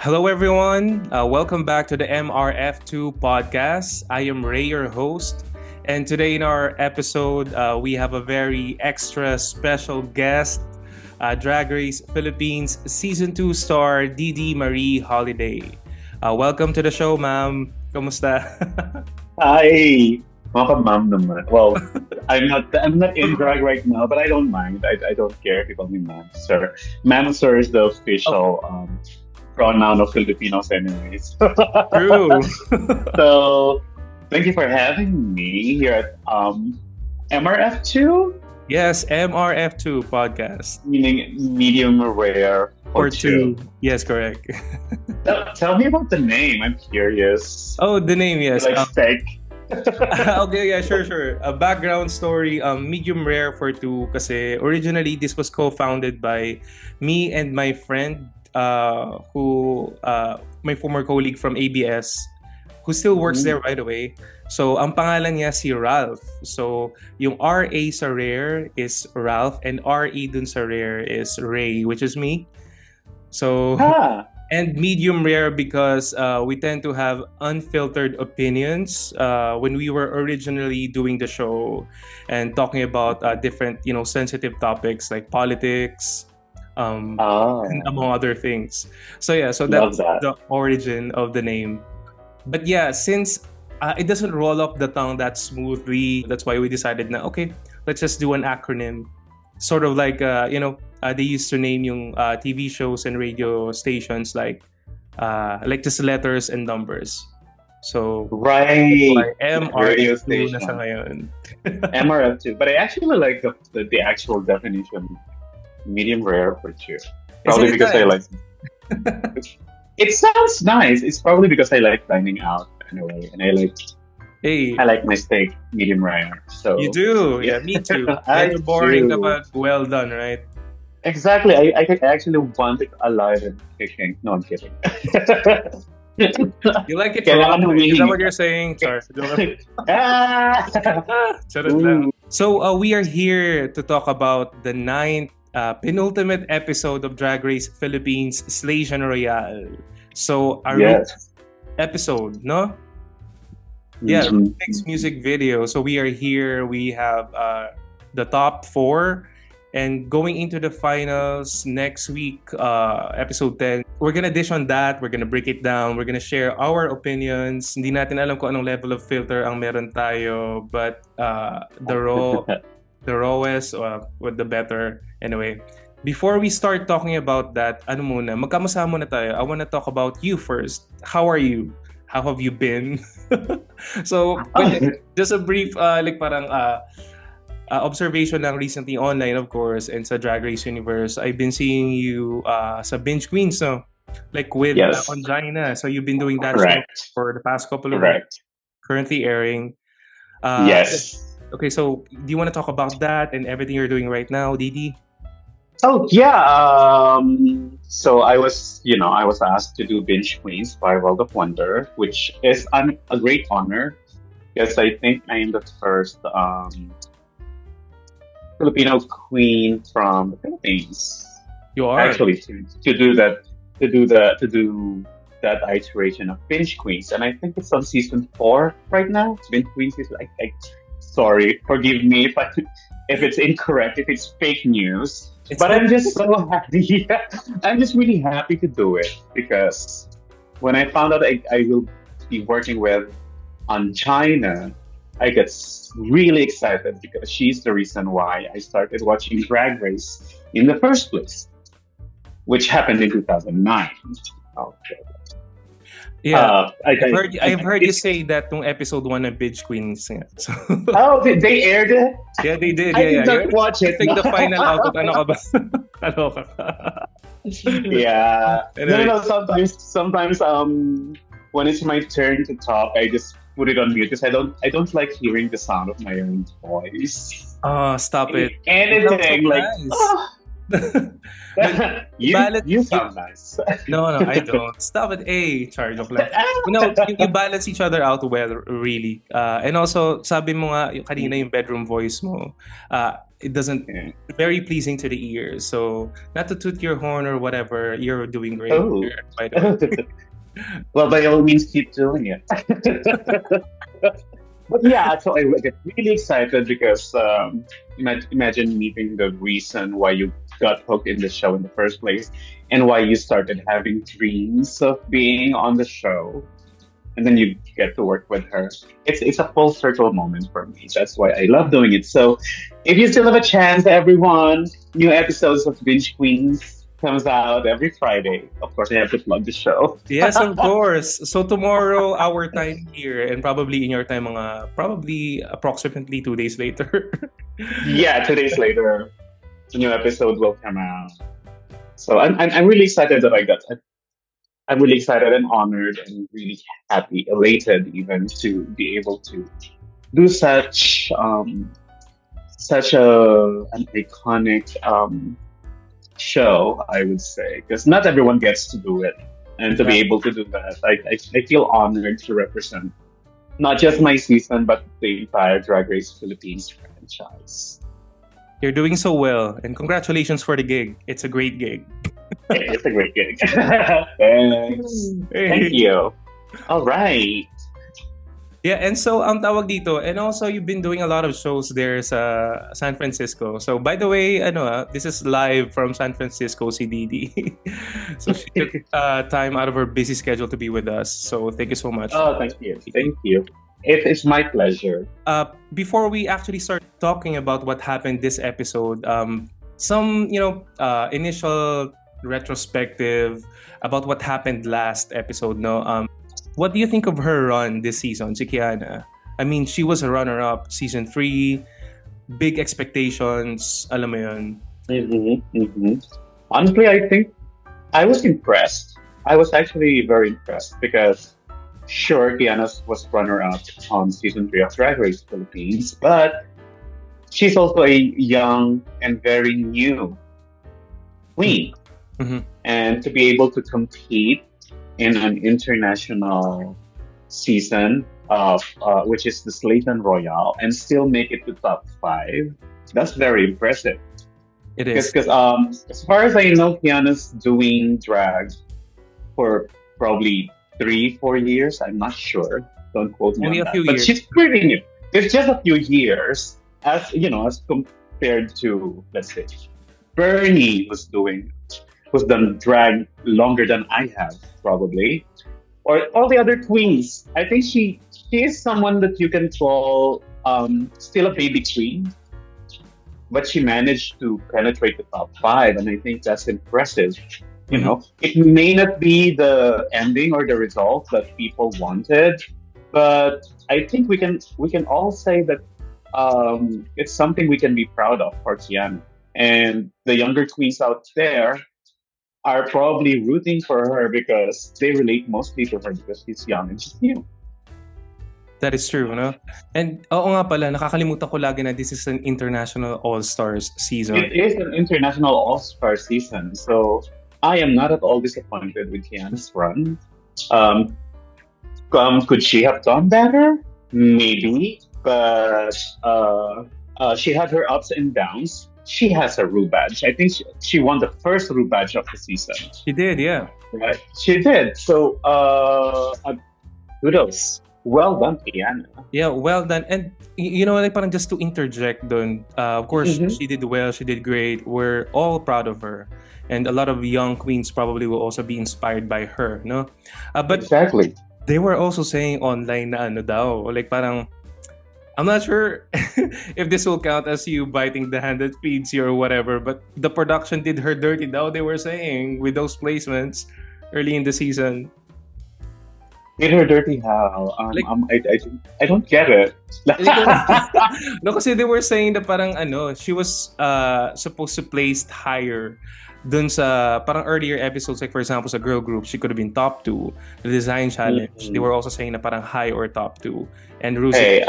Hello, everyone. Welcome back to the MRF2 podcast. I am Ray, your host. And today in our episode, we have a very extra special guest, Drag Race Philippines Season 2 star DeeDee Marie Holliday. Welcome to the show, ma'am. Kamusta? Hi! Mga ma'am naman. Well, I'm not in drag right now, but I don't mind. I don't care if you call me ma'am, sir. Ma'am, sir is the official pronoun of Filipinos anyways. True. So, thank you for having me here at MRF2, Yes, MRF2 podcast. meaning medium rare Or for two. two. Yes, correct. Tell me about the name. I'm curious. Oh, the name, yes. Like steak. Okay, yeah, sure. A background story, medium rare for two kasi originally this was co-founded by me and my friend my former colleague from ABS who still works there, by the way. So, ang pangalan niya si Ralph. So, yung RA sa rare is Ralph and RE dun sa rare is Ray, which is me. So, Ah, and medium rare because we tend to have unfiltered opinions when we were originally doing the show and talking about different, sensitive topics like politics, and among other things. So yeah, so love that's that. the origin of the name. But yeah, since it doesn't roll off the tongue that smoothly, that's why we decided na okay, let's just do an acronym. Sort of like they used to name yung TV shows and radio stations like just letters and numbers. So Right. like Radio MRF2 na station. sa ngayon. MRF2. But I actually like the actual definition, medium rare for two. Isn't Probably it because I nice? like it sounds nice. It's probably because I like dining out anyway, and Hey, I like my steak medium rare. So you do. Yeah, me too. I Medyo boring do. but well done, right? Exactly. I actually want it alive and kicking. No, I'm kidding. You like it raw? Kailangan Is that humihingi what you're ka. saying? Sorry. Ah! Charot lang. Ooh. So we are here to talk about the ninth penultimate episode of Drag Race Philippines Slaysian Royale. So our Yes. episode, no? Yeah, Mhm. Rumix music video. So we are here. We have the top 4. And going into the finals next week, episode 10, we're gonna dish on that. We're gonna break it down. We're gonna share our opinions. Hindi natin alam kung anong level of filter ang meron tayo. But the rawest, with the better. Anyway, before we start talking about that, magkamusta muna tayo. I wanna talk about you first. How are you? How have you been? So, just a brief, observation lang recently online, of course, and sa Drag Race Universe. I've been seeing you sa Binge Queens, so like with Yes. Angina. So you've been doing that show Correct. for the past couple of weeks, Correct. currently airing. Uh, Yes. Okay, so do you want to talk about that and everything you're doing right now, DeeDee? Oh yeah. So I was asked to do Binge Queens by World of Wonder, which is a great honor because I think I am the first Filipino queen from the Philippines You are. actually to do that iteration of Binge Queens, and I think it's on season 4 right now. Binge Queens is sorry, forgive me if it's incorrect, if it's fake news. It's But I'm just so happy. I'm just really happy to do it because when I found out I will be working with on China, I get really excited because she's the reason why I started watching Drag Race in the first place, which happened in 2009. Okay. yeah. I I've heard you say that nung episode 1 ng Binge Queens nga. So, Oh, they aired it? yeah, they did. I Yeah, did yeah. not watch I it. think the final output, ano ka ba? Ano ka? Yeah. Anyway. No. Sometimes, when it's my turn to talk, I just put it on mute because I don't like hearing the sound of my own voice. Oh, stop it. Anything so like, nice. "Oh." Balance- you sound nice. No, I don't. Stop it. Hey, charge of lang. No, you balance each other out well, really. And also, sabi mo nga, kanina yung bedroom voice mo, it doesn't Yeah. very pleasing to the ears. So not to toot your horn or whatever, you're doing great Oh. here, by the way. Well, by all means, keep doing it. But yeah, so I get really excited because imagine meeting the reason why you got hooked in the show in the first place and why you started having dreams of being on the show. And then you get to work with her. It's a full circle moment for me. That's why I love doing it. So if you still have a chance, everyone, new episodes of Binge Queens comes out every Friday. Of course, I have to plug the show. Yes, of course. So tomorrow, our time here, and probably in your time, probably approximately 2 days later. Yeah, 2 days later, the new episode will come out. So I'm really excited that I got. I'm really excited and honored and really happy, elated even to be able to do such an iconic show, I would say, because not everyone gets to do it, and to be Yeah. able to do that, I feel honored to represent not just my season but the entire Drag Race Philippines franchise. You're doing so well, and congratulations for the gig. It's a great gig. It's a great gig. Thanks. Thank Hey. you. All right. Yeah, and so ang tawag dito, and also you've been doing a lot of shows there sa San Francisco. So by the way, this is live from San Francisco, si DeeDee. So she took time out of her busy schedule to be with us. So thank you so much. Oh, thank you. Thank you. It's my pleasure. Before we actually start talking about what happened this episode, some initial retrospective about what happened last episode. No, what do you think of her run this season, si Khianna? I mean, she was a runner-up season 3, big expectations, alam mo yun. Honestly, I think I was impressed. I was actually very impressed because, sure, Khianna was runner-up on season 3 of Drag Race Philippines, but she's also a young and very new queen. Mhm. And to be able to compete in an international season of which is the Slaysian Royale and still make it to top 5, that's very impressive. It is. Because as far as I know, Khianna's doing drag for probably 3-4 years. I'm not sure. Don't quote me Only on a that. few But years. she's pretty new. It's just a few years, as as compared to, let's say, Bernie who's done drag longer than I have, probably, or all the other queens. I think she is someone that you can call still a baby queen, but she managed to penetrate the top 5, and I think that's impressive. It may not be the ending or the result that people wanted, but I think we can all say that it's something we can be proud of for Khianna. And the younger queens out there are probably rooting for her because they relate mostly to her because she's young and she's new. That is true, no? And oo nga pala, nakakalimutan ko lagi na this is an international all-stars season. It is an international all-star season, so I am not at all disappointed with Khianna's run. Could she have done better? Maybe, but she had her ups and downs. She has a Rue badge. I think she won the first Rue badge of the season. She did, yeah. Right. She did. So, kudos. Well done, Khianna. Yeah, well done. And like parang just to interject dun, of course, she did well, she did great. We're all proud of her. And a lot of young queens probably will also be inspired by her, no? But Exactly. they were also saying online na daw, like parang, I'm not sure if this will count as you biting the hand that feeds you or whatever, but the production did her dirty daw, they were saying, with those placements early in the season. Did her dirty how? Like- I don't get it. No, kasi they were saying that parang she was supposed to place higher dun sa parang earlier episodes, like for example sa girl group, she could have been top 2. The design challenge, they were also saying na parang high or top 2. And Rusi, Hey,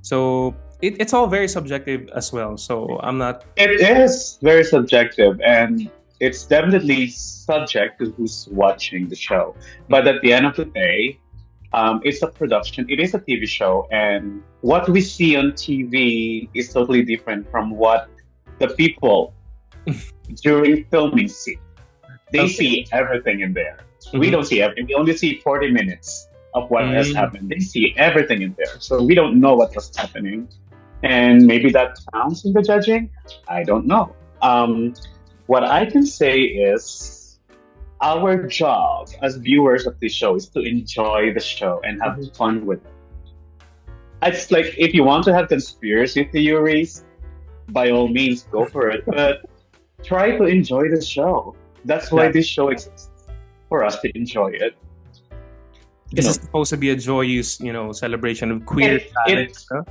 so it's all very subjective as well. So I'm not. it is very subjective, and it's definitely subject to who's watching the show. But at the end of the day, It's a production. It is a TV show, and what we see on TV is totally different from what the people during filming see. They Okay. see everything in there. We Mm-hmm. don't see everything. We only see 40 minutes of what has Mm-hmm. happened. They see everything in there. So we don't know what was happening. And maybe that counts in the judging. I don't know. What I can say is our job as viewers of this show is to enjoy the show and have fun with it. It's like if you want to have conspiracy theories, by all means, go for it. But try to enjoy the show. That's why That this show exists for us to enjoy it. You this is know, supposed to be a joyous, celebration of queer talent. it Huh?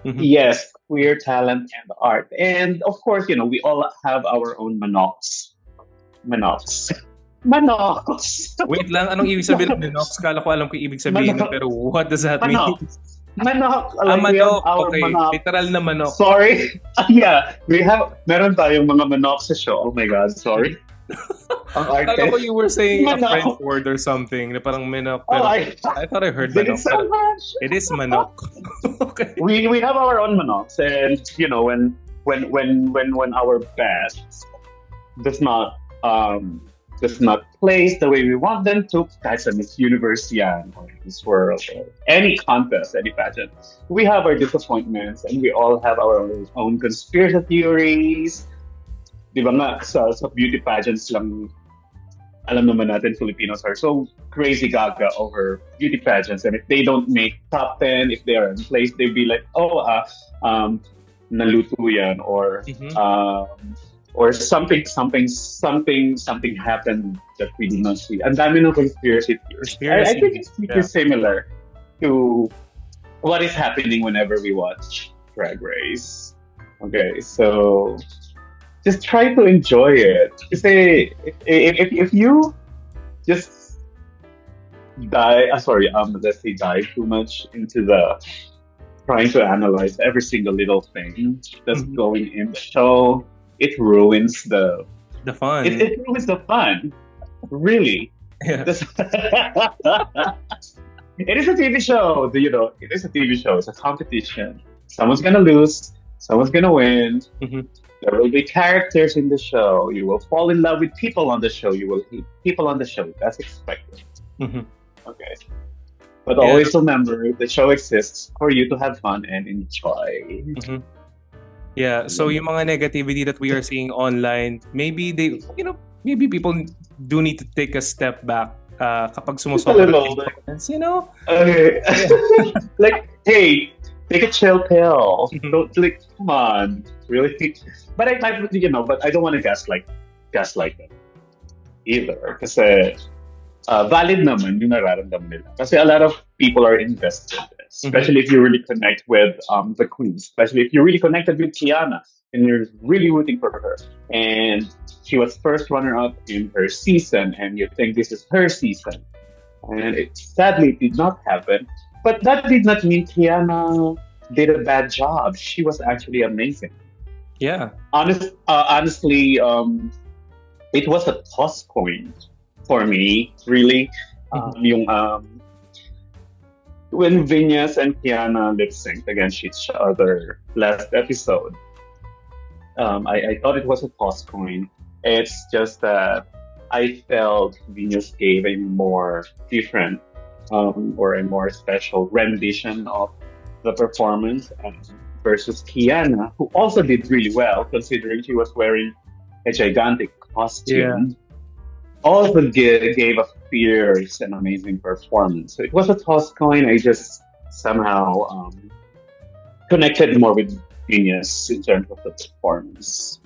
Mm-hmm. yes, queer talent and art, and of course, we all have our own manox, manox, Wait lang, anong ibig sabihin ng Minox? Kala ko alam ko yung ibig sabihin nun, manok, pero what does that mean? manok, manok. Ah, Like we have manok. our Okay. manok. Literal na manok. Sorry, yeah, meron tayong mga manok sa show. Oh my God, sorry. Ang Kala ko arte. you were saying a French Manok. word or something na parang minok. Oh, Pero I I thought I heard did manok. it so much. It is manok. Okay. We have our own manoks, and when our best does not place the way we want them to, that's a Miss Universe yan, or Miss World, or any contest, any pageant. We have our disappointments, and we all have our own conspiracy theories. Di ba nga, sa beauty pageants lang, alam naman natin Filipinos are so crazy gaga over beauty pageants, and if they don't make top 10, if they are in place, they'd be like, oh, naluto yan, Mhm. or something happened that we did not see. Ang dami ng conspiracy theories. I think Conspiracy. it's Yeah. pretty similar to what is happening whenever we watch Drag Race. Okay, so just try to enjoy it. Say if you just let's say dive too much into the trying to analyze every single little thing that's Mhm. going in the show, it ruins The fun. it ruins the fun. Really. Yeah. This- it is a TV show. It is a TV show. It's a competition. Someone's gonna lose. Someone's gonna win. Mhm. There will be characters in the show. You will fall in love with people on the show. You will hate people on the show. That's expected. Mhm. Okay. But Yeah. always remember the show exists for you to have fun and enjoy. Mhm. Yeah, so yung mga negativity that we are seeing online, maybe maybe people do need to take a step back kapag Just a sumusobra little yung bit. comments. Okay. Like, hey, take a chill pill. Mhm. Don't like, come on, really. But but I don't want to gaslight them either. Kasi valid naman yung nararamdaman nila. Kasi a lot of people are invested, especially if you really connect with the queen, especially if you're really connected with Khianna and you're really rooting for her. And she was first runner-up in her season, and you think this is her season. And sadly, it did not happen. But that did not mean Khianna did a bad job. She was actually amazing. Yeah. Honestly, it was a toss coin for me, really. Yung when Vinas and Khianna lip synced against each other last episode, I thought it was a toss coin. It's just that I felt Vinas gave a more different or a more special rendition of the performance versus Khianna, who also did really well considering she was wearing a gigantic costume. Also gave a fierce and amazing performance. So it was a toss coin. I just somehow connected more with Genius in terms of the performance.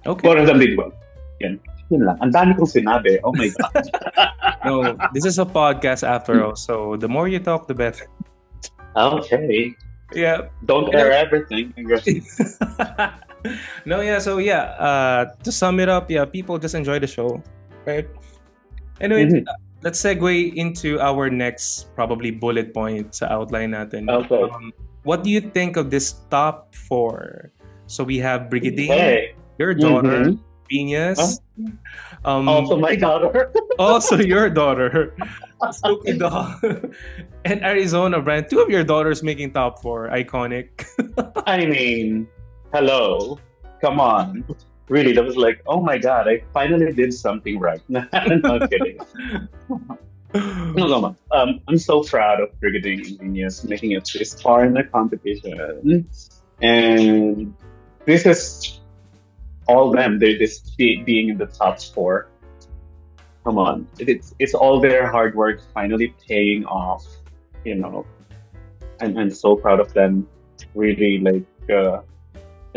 Okay. Both of them did well. Yun lang. Ang dami kong sinabi. Oh my God. No, this is a podcast after all, so the more you talk, the better. Okay. Yeah. Don't air everything. No, yeah, so to sum it up, people just enjoy the show, right? Anyway, let's segue into our next probably bullet point sa outline natin. Okay. What do you think of this top 4? So we have Brigiding, Okay. your daughter, Huh? Vinas, Also, my daughter. also your daughter, Suki doll, and Arizona brand. Two of your daughters making top four, iconic. I mean, hello. Come on. Really, that was like, oh my god, I finally did something right. No kidding. No, come on. I'm so proud of Brigiding and Venus making it this far in the competition. And this is all them. They're just being in the top four. Come on. It's all their hard work finally paying off. You know, I'm so proud of them. Really, like,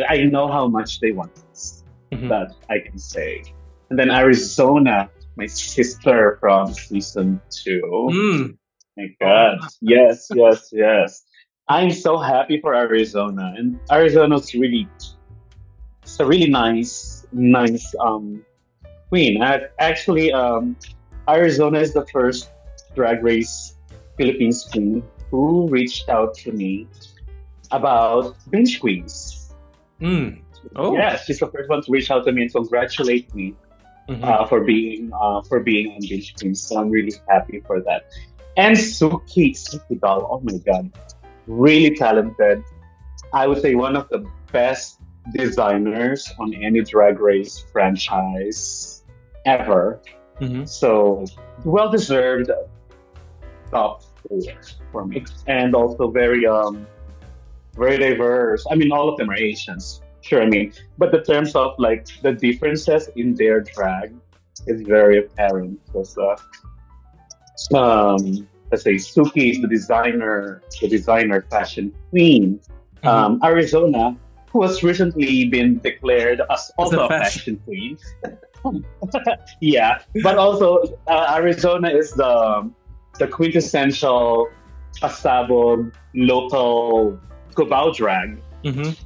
I know how much they want this. Mhm. That I can say. And then Arizona, my sister from season two. Mm. My Oh, God. Yes, yes, yes. I'm so happy for Arizona. And Arizona's really it's a really nice queen. Actually, Arizona is the first drag race Philippines queen who reached out to me about Binge Queens. mm. Oh. Yeah, she's the first one to reach out to me and congratulate me Mhm. for being on Binge Queens. So I'm really happy for that. And Suki doll, oh my god, really talented. I would say one of the best designers on any drag race franchise ever. Mhm. So well deserved top four for me, and also very diverse. I mean, all of them are Asians. Sure, I mean, but the terms of like the differences in their drag is very apparent. Because let's say Suki is the designer fashion queen. Mhm. Arizona, who has recently been declared as As a also a fashion. fashion queen. Yeah, but also Arizona is the quintessential pasabog local Cubao drag, Mhm.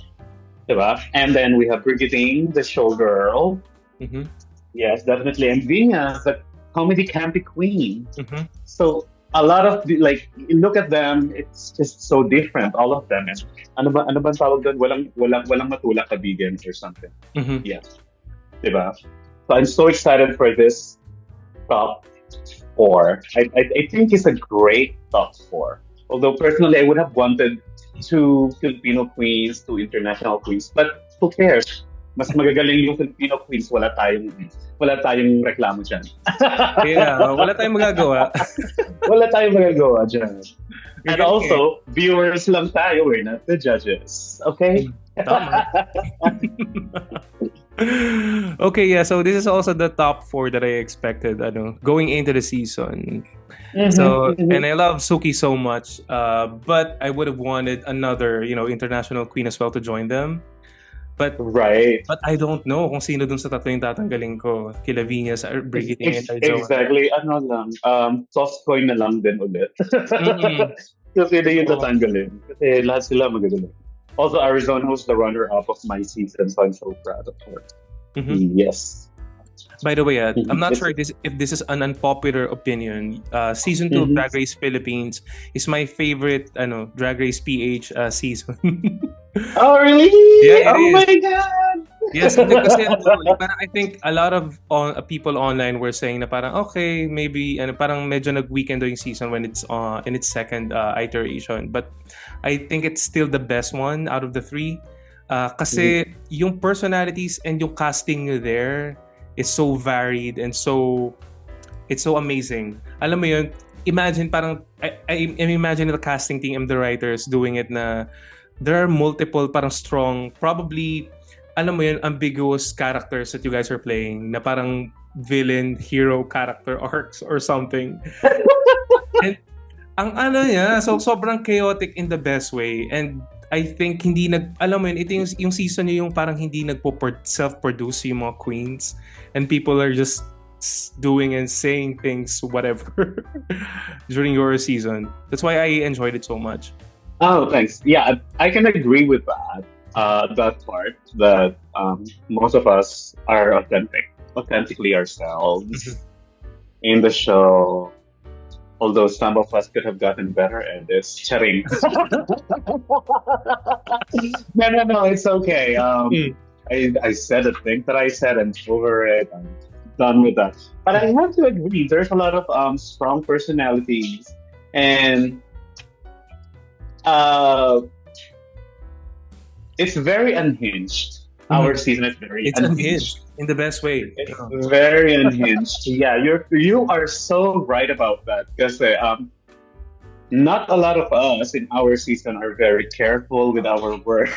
diba? And then we have Brigiding, the showgirl. Mhm. Yes, definitely. And Vinas, the comedy campy queen. Mhm. So a lot of like look at them, it's just so different, all of them. And ano ba tawag doon? Walang matulak kabigans or something. Mhm. Yeah, diba? So I'm so excited for this top four. I think it's a great top four. Although personally, I would have wanted two Filipino queens, two international queens, but who cares? Mas magagaling yung Filipino queens, wala tayong reklamo dyan. Yeah, wala tayong magagawa. Wala tayong magagawa dyan. You're And getting it. also, viewers lang tayo, we're not the judges. Okay? Mm, tama. Okay, yeah. So this is also the top four that I expected. Going into the season. So, Mhm. and I love Suki so much. But I would have wanted another, international queen as well to join them. But Right. but I don't know kung sino dun sa tatlo yung tatanggalin ko. Kila Venus, Brigiding, and Arizona. Exactly. Ano lang, soft coin na lang din ulit. Mm. Kasi na yung Oo. tatanggalin. Kasi lahat sila magagaling. Also, Arizona was the runner-up of my season, so I'm so proud of her. Mhm. Yes. By the way, I'm not It's, sure if this is an unpopular opinion. Season 2 of mhm. Drag Race Philippines is my favorite Drag Race PH season. Oh, really? Yeah, it Oh is. my God! Yes, kasi parang I think a lot of people online were saying na parang okay, maybe parang medyo nag-weekend yung season when it's in its second iteration. But I think it's still the best one out of the three. Kasi yung personalities and yung casting nyo there is so varied and it's so amazing. Alam mo yun, imagine parang I'm imagining the casting team and the writers doing it na there are multiple parang strong, probably alam mo yun, ambiguous characters that you guys are playing na parang villain, hero character arcs or something. And ang niya, so sobrang chaotic in the best way. And I think alam mo yun, ito yung season niyo yung parang hindi self-produce yung mga queens. And people are just doing and saying things, whatever, during your season. That's why I enjoyed it so much. Oh, thanks. Yeah, I can agree with that. That part that most of us are authentically ourselves in the show. Although some of us could have gotten better at this. Charing. No, it's okay. Mm. I said the thing that I said. I'm over it. I'm done with that. But I have to agree. There's a lot of strong personalities, and uh, it's very unhinged. Our Mhm. season is very It's unhinged unhinged. in the best way. It's very unhinged. Yeah, you are so right about that because not a lot of us in our season are very careful with our words.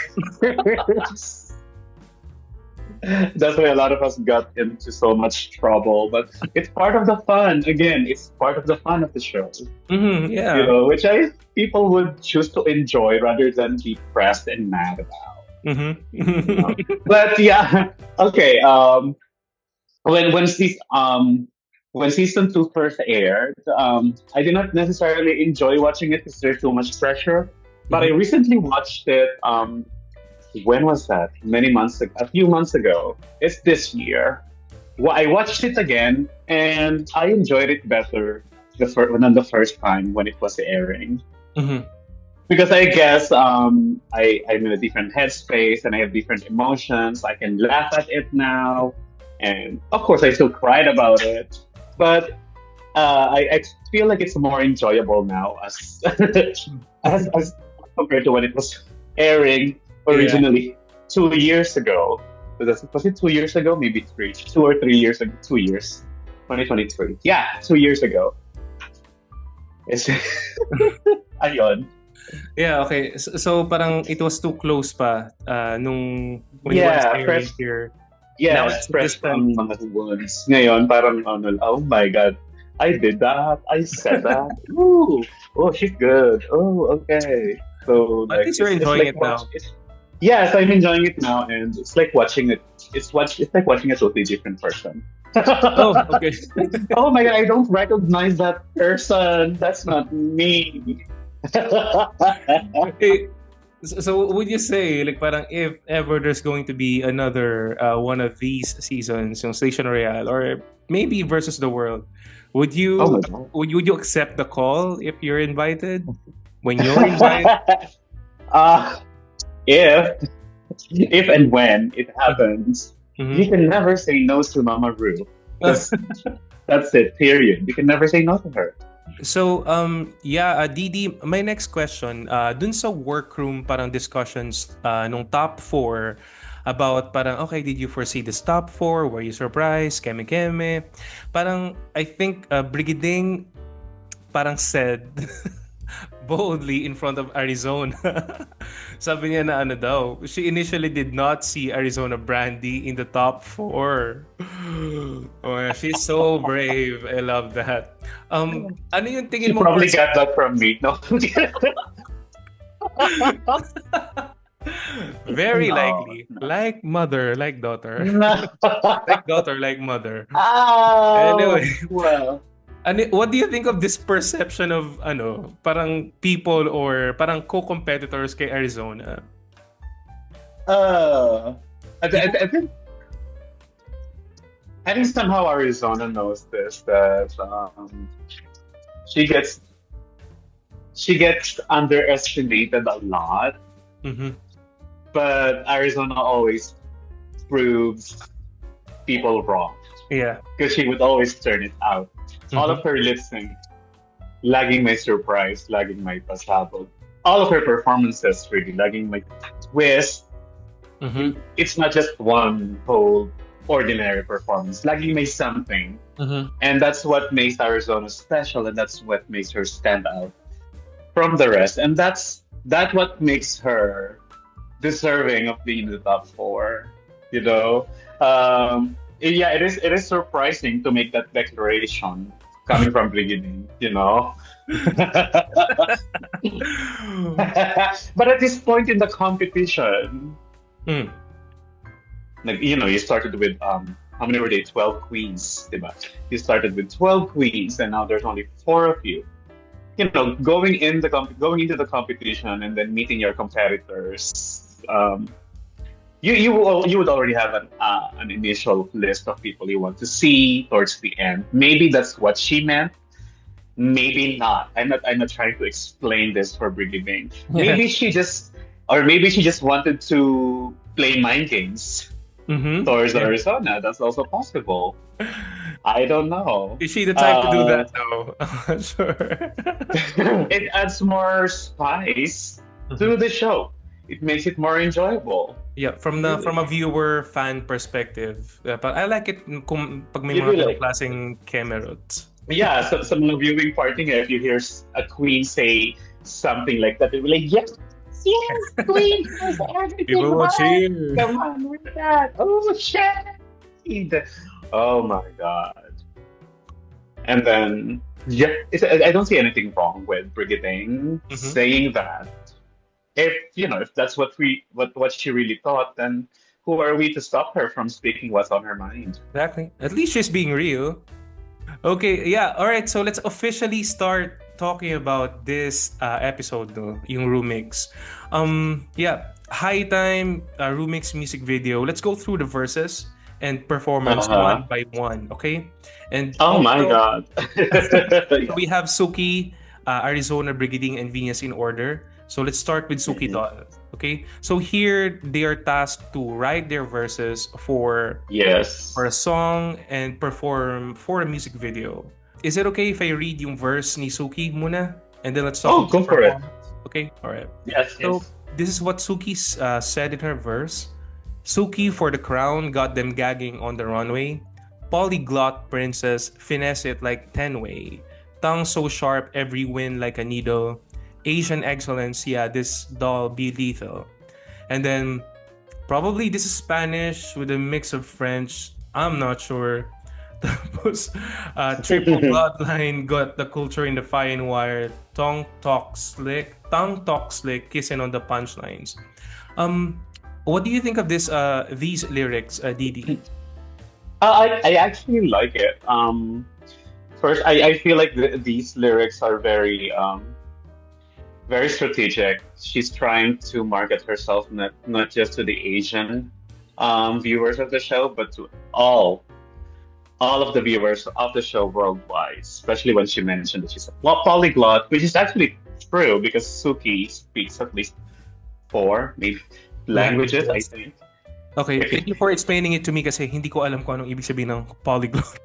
That's why a lot of us got into so much trouble. But it's part of the fun. Again, it's part of the fun of the show. Yeah. Which I people would choose to enjoy rather than be pressed and mad about. You know. Mm-hmm. But yeah, okay. When when season when season two first aired, I did not necessarily enjoy watching it because there's too much pressure. But I Hmm. recently watched it. When was that? Many months ago, a few months ago. It's this year. Well, I watched it again, and I enjoyed it better than the first time when it was airing. Hmm. Because I guess I'm in a different headspace and I have different emotions. I can laugh at it now, and of course I still cried about it, but I feel like it's more enjoyable now as as compared to when it was airing Yeah. originally 2 years ago. Was it 2 years ago? Maybe 2 or 3 years ago. 2 years, 2023. Yeah, 2 years ago. It's ayun. Yeah, okay. So, parang it was too close pa nung when it was Yeah, airing fresh. here. Now Yes, it's a fresh distant. ang mga words. Ngayon, parang ano, oh my God, I did that. I said that. Ooh, oh, she's good. Oh, okay. So At like, least you're it's enjoying like it now. yes, I'm enjoying it now, and it's like watching it. It's like watching a totally different person. Oh, okay. Oh my God, I don't recognize that person. That's not me. Okay. So would you say like parang if ever there's going to be another one of these seasons, yung Station Royale or maybe versus the world, would Oh you my God. would you accept the call if you're invited? When you're invited? uh, if if and when it happens, you Mm-hmm. can never say no to Mama Ru. That's that's it. Period. You can never say no to her. So, yeah, DeeDee, my next question, dun sa workroom parang discussions nung top four about parang, okay, did you foresee this top four? Were you surprised? Keme keme. Parang, I think Brigiding parang said boldly in front of Arizona. Sabi niya na ano daw, she initially did not see Arizona Brandy in the top four. Oh, yeah, she's so brave. I love that. Ano yung She tingin mong probably got that from me. No. Very No. likely. No. Like mother, like daughter. No. Like daughter, like mother. Oh Anyway, well. what do you think of this perception of parang people or parang co-competitors kay Arizona? Uh, I, Do I, you I think I think somehow Arizona knows this that she gets she gets underestimated a lot, Mhm. but Arizona always proves people wrong Yeah. because she would always turn it out. All of Mhm. her lip sync, lagging my surprise, lagging my pasabog, all of her performances really, lagging my twist. Mhm. It's not just one whole ordinary performance, lagging my something. Mhm. And that's what makes Arizona special, and that's what makes her stand out from the rest. And that what makes her deserving of being in the top four. You know, yeah, it is surprising to make that declaration coming from beginning. But at this point in the competition, Mm. like you started with how many were they? 12 queens, diba? You started with 12 queens, and now there's only four of you. Going into the competition and then meeting your competitors, you would already have an initial list of people you want to see towards the end. Maybe that's what she meant. Maybe not. I'm not trying to explain this for Brigiding. Yeah. Maybe she just wanted to play mind games. towards Yeah. Arizona. That's also possible. I don't know. Is she the type to do Uh, that though? I'm not sure. it adds more spice Mhm. to the show. It makes it more enjoyable. Yeah, from a Really. viewer fan perspective. But I like it kung pag may You mga do ganong like, klaseng camerots. yeah, so, some viewing party nga, if you hear a queen say something like that, they'll be like, yes, yes, queen has People everything will right. cheer. Come on with that. Oh, shit. Oh my God. And then, yeah, I don't see anything wrong with Brigiding Hmm. saying that. If if that's what she really thought, then who are we to stop her from speaking what's on her mind? Exactly. At least she's being real. Okay, yeah. All right, so let's officially start talking about this episode, no, yung Rumix. Yeah, High Time Rumix music video. Let's go through the verses and performance one Uh-huh. by one, okay? And Oh my also, God. so Yeah. we have Suki, Arizona, Brigiding, and Vinas in order. So let's start with Suki Mhm. Doll. Okay, so here they are tasked to write their verses for Yes. a song and perform for a music video. Is it okay if I read yung verse ni Suki muna? And then let's talk Oh, about go for it. performance. Okay? Alright. Yes, So, yes. this is what Suki said in her verse. Suki for the crown got them gagging on the runway. Polyglot princess finesse it like 10-way. Tongue so sharp every wind like a needle. Asian excellence, yeah, this doll be lethal. And then probably this is Spanish with a mix of French. I'm not sure. Tapos, triple bloodline got the culture in the fine wire. Tongue talk slick, kissing on the punchlines. Um, what do you think of these lyrics, DeeDee? I actually like it. First, I feel like these lyrics are very strategic. She's trying to market herself not just to the Asian viewers of the show, but to all of the viewers of the show worldwide. Especially when she mentioned that she's a polyglot, which is actually true because Suki speaks at least four, maybe languages, I Languages. think. Okay, If thank you for explaining it to me kasi hindi ko alam kung anong ibig sabihin ng polyglot.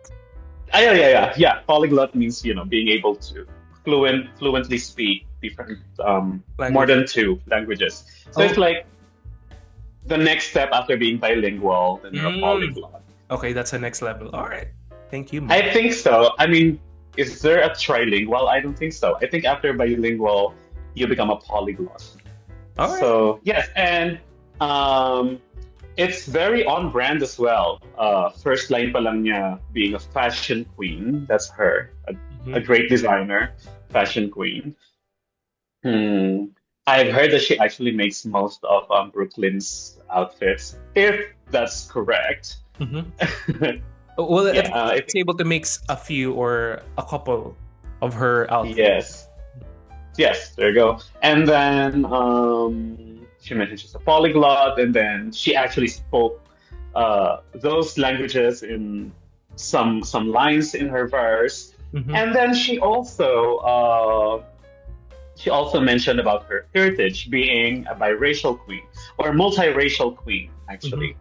yeah. Polyglot means being able to fluently speak different more Language. than two languages. So it's Oh, like the next step after being bilingual, then you're a mm. polyglot. Okay, that's the next level. All right. Thank you, I man. think so. I mean, is there a trilingual? I don't think so. I think after bilingual, you become a polyglot. All right. So yes, and um, it's very on brand as well. First line pa lang niya being a fashion queen. That's her, a Mhm. great designer, fashion queen. Hmm. I've heard that she actually makes most of Brooklyn's outfits, if that's correct. Mhm. Well, at Yeah, least she's able to mix a few or a couple of her outfits. yes, yes, there you go. And then she mentioned she's a polyglot, and then she actually spoke those languages in some lines in her verse. Mhm. And then she also mentioned about her heritage being a biracial queen or multiracial queen, Mhm. actually.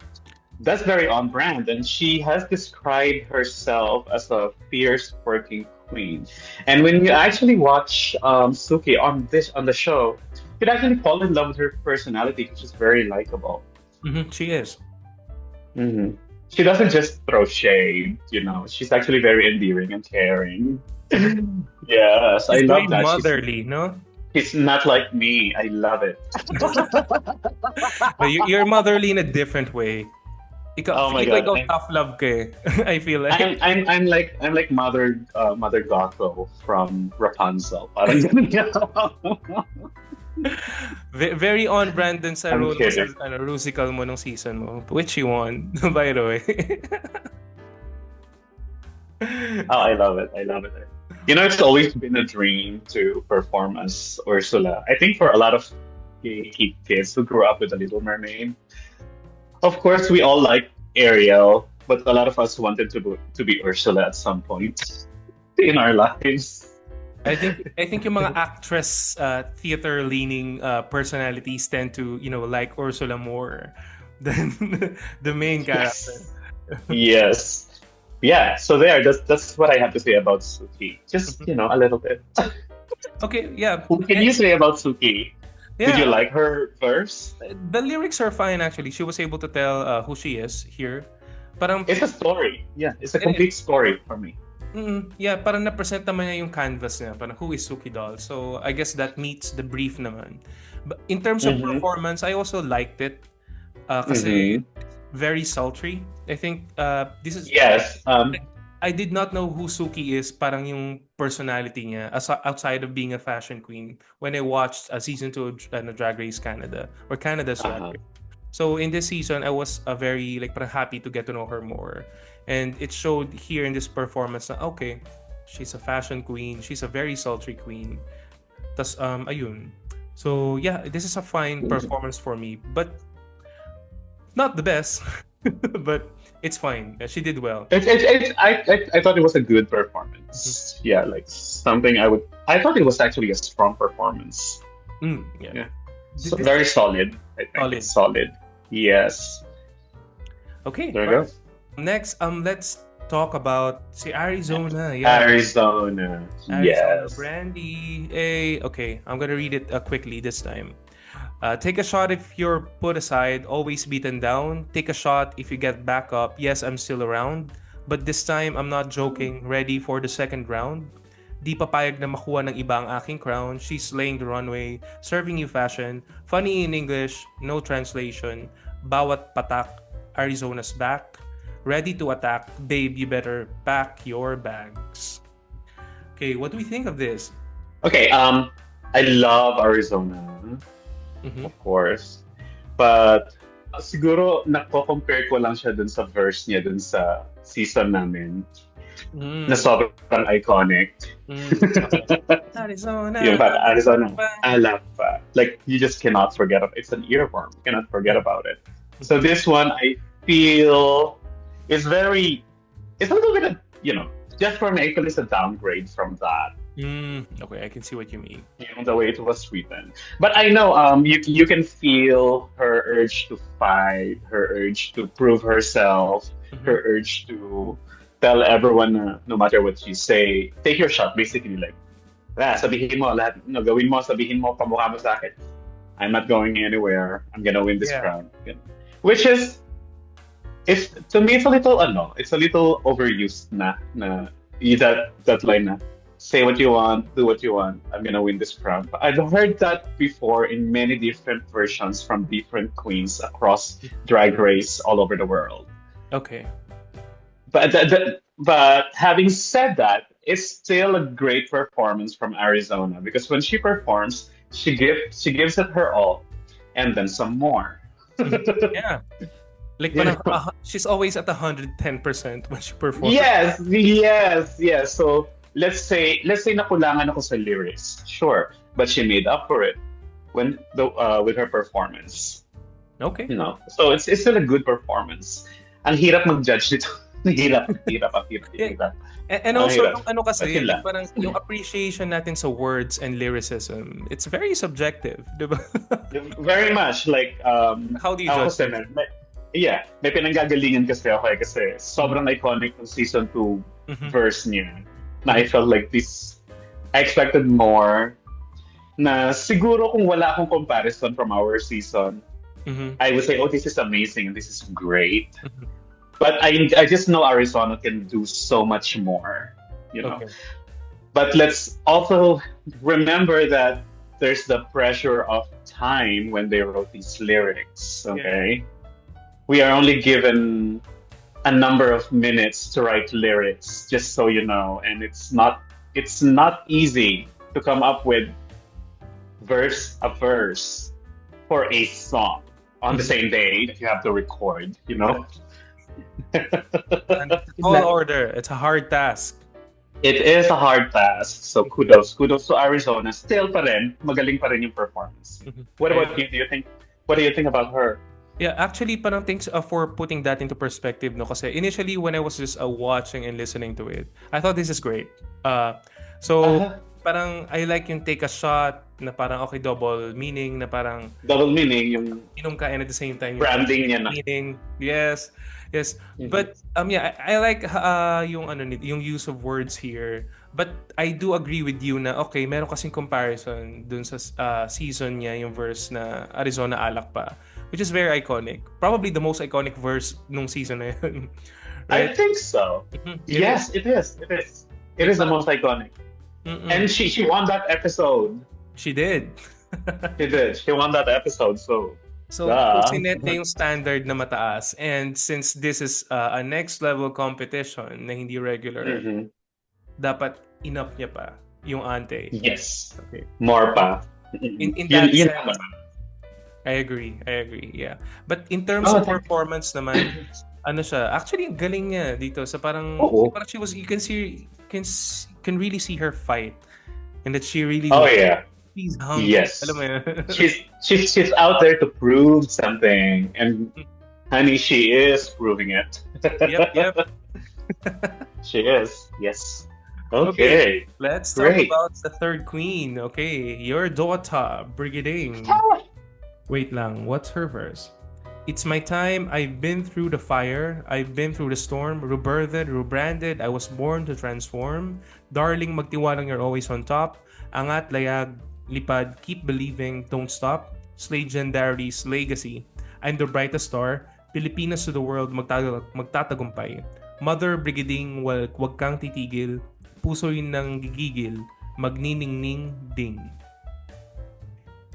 That's very on brand, and she has described herself as a fierce working queen. And when you actually watch Suki on the show, you'd actually fall in love with her personality, which is very likable. Mhm. She is. Hmm. She doesn't just throw shade. She's actually very endearing and caring. Yes, I She's very love that. motherly, no? She's not like me. I love it. But you're motherly in a different way. Oh my Feel like god, ikaw tough love ka eh. I feel like. I'm like Mother Gothel from Rapunzel. Parang ganun yan. Very on brand din sa I'm role mo sa kidding. Rusical mo nung season mo. Which you won, by the way. Oh, I love it. I love it. It's always been a dream to perform as Ursula. I think for a lot of kids who grew up with The Little Mermaid, of course, we all like Ariel, but a lot of us wanted to be Ursula at some point in our lives. I think yung mga actress theater leaning personalities tend to like Ursula more. than the main character. Yes. Yes. Yeah. So there. That's what I have to say about Suki. Just a little bit. Okay, yeah. What can you say about Suki? Did you Yeah, like her verse? the lyrics are fine actually. She was able to tell who she is here. Parang It's a story. Yeah, it's a it is. complete story for me. Yeah, parang na-present naman niya yung canvas niya. Parang who is Suki doll? So I guess that meets the brief naman. But in terms of Mm-hmm. performance, I also liked it. Kasi Mm-hmm. very sultry. I think this is Yes. I did not know who Suki is, parang yung personality niya outside of being a fashion queen when I watched season 2 of Drag Race Canada or Canada's Drag Uh-huh. Race. So in this season, I was very like parang happy to get to know her more, and it showed here in this performance na okay, she's a fashion queen, she's a very sultry queen. Tas ayun. So yeah, this is a fine performance for me, but not the best, but it's fine. She did well. I thought it was a good performance. Yeah, like something I thought it was actually a strong performance. Yeah. Yeah. So This very solid. I think solid. it's solid. Yes. Okay. There you Well, go. next, let's talk about si Arizona. Yeah, Arizona. Arizona Yes. Brandy. Hey, okay, I'm gonna read it quickly this time. Take a shot if you're put aside, always beaten down. Take a shot if you get back up. Yes, I'm still around. But this time, I'm not joking. Ready for the second round. Di papayag na makuha ng iba ang aking crown. She's laying the runway, serving you fashion. Funny in English, no translation. Bawat patak, Arizona's back. Ready to attack. Babe, you better pack your bags. Okay, what do we think of this? Okay. I love Arizona, Mhm. of course, but siguro nako-compare ko lang siya dun sa verse niya dun sa season namin na Mm. sobrang iconic. Okay. Arizona. Yung parang Arizona, alam pa. Like, you just cannot forget it. It's an earworm. You cannot forget about it. So this one, I feel, is very, it's a little bit of, just for me, I feel it's a downgrade from that. Okay, I can see what you mean. The way it was written. But I know you can feel her urge to fight, her urge to prove herself, Mhm. her urge to tell everyone na no matter what you say, take your shot, basically like, sabihin mo lahat, gawin mo, sabihin mo, pamukha mo sa akin. I'm not going anywhere. I'm gonna win this Yeah. crown. Which is, to me, it's a little overused na that line na, say what you want, do what you want. I'm gonna win this crown. But I've heard that before in many different versions from different queens across Drag Race all over the world. Okay. But having said that, it's still a great performance from Arizona because when she performs, she gives it her all, and then some more. Yeah. Like You parang, know? she's always at 110% when she performs. Yes, yes, yes. So let's say nakulangan ako sa lyrics, sure, but she made up for it with her performance. Okay. So it's still a good performance. Ang hirap mag-judge nito. Ang hirap. And Ang also, hirap. yung ano kasi, But yun lang. parang yung appreciation natin sa words and lyricism, it's very subjective, di ba? Very much like How do you ako judge kasi may pinanggagalingan kasi ako kasi sobrang iconic ng season 2 Mhm. verse niya na I felt like this I expected more na siguro kung wala akong comparison from our season Mhm. I would say this is amazing and this is great, Mhm. but I just know Arizona can do so much more. Okay. But let's also remember that there's the pressure of time when they wrote these lyrics, okay? We are only given a number of minutes to write lyrics, just so you know, and it's not easy to come up with a verse for a song on the same day that you have to record. And it's a tall order. It's a hard task. It is a hard task, so kudos to Arizona. Still pa rin, magaling pa rin yung performance. What about you? What do you think about her? Yeah, actually, parang thanks for putting that into perspective, no? Kasi initially, when I was just watching and listening to it, I thought this is great. So, Uh-huh. parang I like yung take a shot, na parang okay, double meaning, na parang Double meaning yung inom ka and at the same time yung branding niya na. meaning. Yes. Yes. Mhm. But yeah, I like yung yung use of words here. But I do agree with you na okay, meron kasing comparison dun sa season niya, yung verse na Arizona Alak pa, which is very iconic. Probably the most iconic verse nung season na yun. I Right? think so. Mhm. Yes, it is. It is. It is the most iconic. And Mm-mm. she won that episode. She did. She did. She won that episode. So, So, duh. sinet niya yung standard na mataas. And since this is a next level competition na hindi regular, Mhm. dapat enough niya pa yung ante. Yes. Okay. More pa. In Yun, that yun sense, naman. I agree. Yeah. But in terms Oh, of performance naman, ano siya, actually ang galing niya dito sa Oo. parang you can see, can really see her fight and that she really Oh, yeah. she's hungry. Yes. Alam mo yun? She's out there to prove something, and honey, she is proving it. Yep. She is. Yes. Okay, Okay. let's talk Great. about the third queen. Okay, your daughter, Brigiding. Wait lang, what's her verse? It's my time, I've been through the fire, I've been through the storm, rebirthed, rebranded, I was born to transform. Darling, magtiwalang you're always on top. Angat, layag, lipad, keep believing, don't stop. Slaysian Royale's legacy. I'm the brightest star. Pilipinas to the world, magtatagumpay. Mother Brigiding, wag kang titigil. Puso yun ng gigigil. Magniningning ding.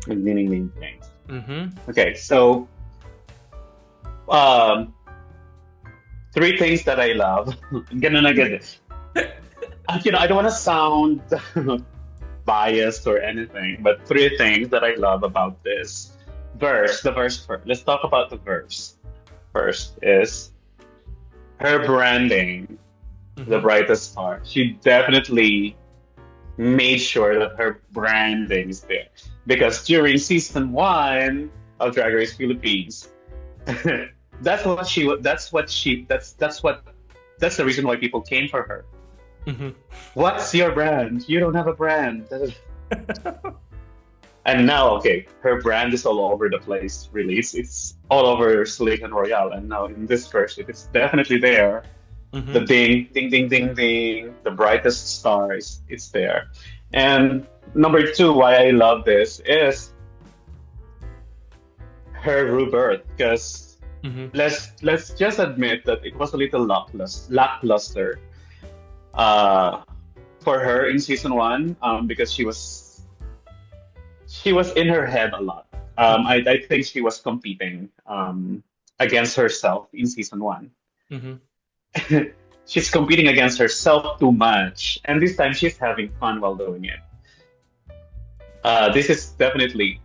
Meaning things. Mm-hmm. Okay, so um, three things that I love. Ganun na ganun. I don't want to sound biased or anything, but three things that I love about this verse. The verse first. Let's talk about the verse. First is her branding, the brightest star. She definitely made sure that her branding is there because during season 1 of Drag Race Philippines, that's the reason why people came for her. Mm-hmm. What's your brand? You don't have a brand. And now, okay, her brand is all over the place. Really, it's all over Slaysian Royale, and now in this verse, it's definitely there. Mm-hmm. The ding, ding, ding, ding, ding, the brightest stars, it's there. And number two, why I love this is her rebirth, because Mm-hmm. let's just admit that it was a little lackluster for her in season 1, because she was in her head a lot. I think she was competing against herself in season 1. Mm-hmm. She's competing against herself too much, and this time she's having fun while doing it. This is definitely,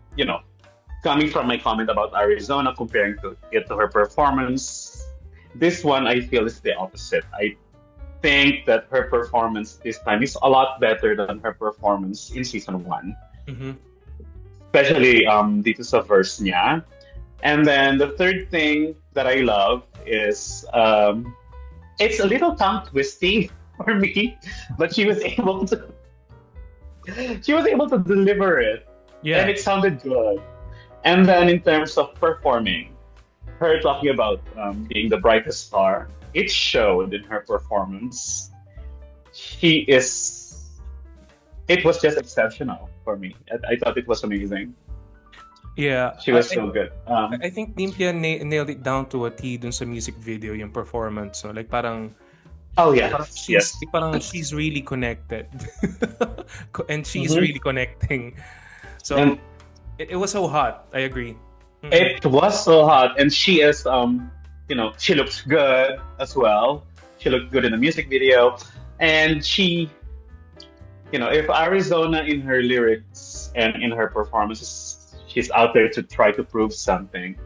coming from my comment about Arizona, comparing it to her performance. This one I feel is the opposite. I think that her performance this time is a lot better than her performance in season 1, Mm-hmm. especially dito sa verse niya. And then the third thing that I love is it's a little tongue twisting for me, but she was able to deliver it, Yeah. and it sounded good. And then in terms of performing, her talking about being the brightest star, it showed in her performance. It was just exceptional for me. I thought it was amazing. Yeah. She was so good. I think Nympia nailed it down to a T dun sa music video, yung performance. So like parang Oh yeah, she's yes. parang she's really connected. And she's Mhm. really connecting. So And it was so hot. I agree. Mhm. it was so hot, and she is, she looks good as well. She looked good in the music video, and she, if Arizona in her lyrics and in her performances, she's out there to try to prove something.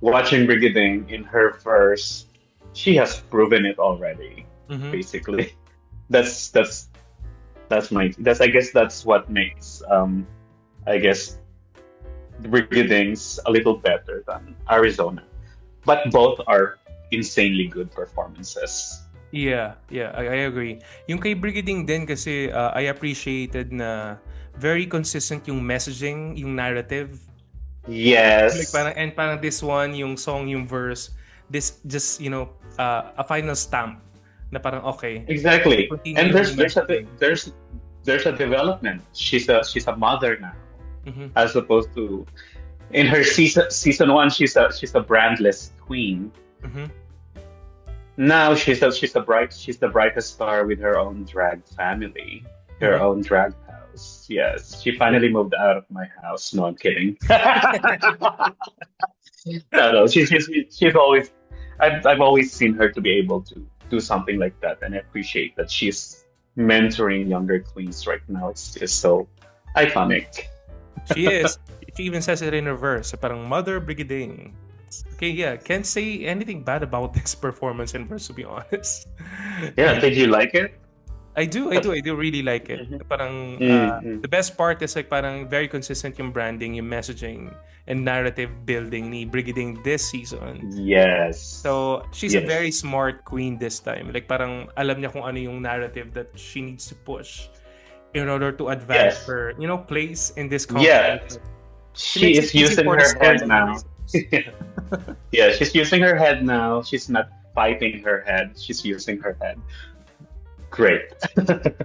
Watching Brigiding in her verse, she has proven it already. Mhm. Basically, that's I guess that's what makes I guess Brigiding's a little better than Arizona, but both are insanely good performances. I agree. Yung kay Brigiding din kasi I appreciated na very consistent yung messaging, yung narrative. Like Yes, parang this one, yung song, yung verse, this just, a final stamp na parang okay. exactly. Continue And yung messaging. there's a development. She's a mother now, Mm-hmm. as opposed to in her season 1, she's a brandless queen. Mm-hmm. Now she's the brightest star with her own drag family, her Mm-hmm. own drag house. Yes, she finally moved out of my house. No, I'm kidding. No, she's always. I've always seen her to be able to do something like that, and I appreciate that she's mentoring younger queens right now. It's just so iconic. She is. She even says it in reverse. Parang Mother Brigiding. Okay, yeah. Can't say anything bad about this performance in verse, to be honest. Yeah, did you like it? I do really like it. Mhm. Parang Mm-hmm. the best part is like parang very consistent yung branding, yung messaging, and narrative building ni Brigiding this season. Yes. So, she's a Yes. very smart queen this time. Like parang alam niya kung ano yung narrative that she needs to push in order to advance Yes. her, place in this Yeah. competition. She She makes is it easy using for her the head stars now. anyways. Yeah, she's using her head now. She's not fighting her head. She's using her head. Great.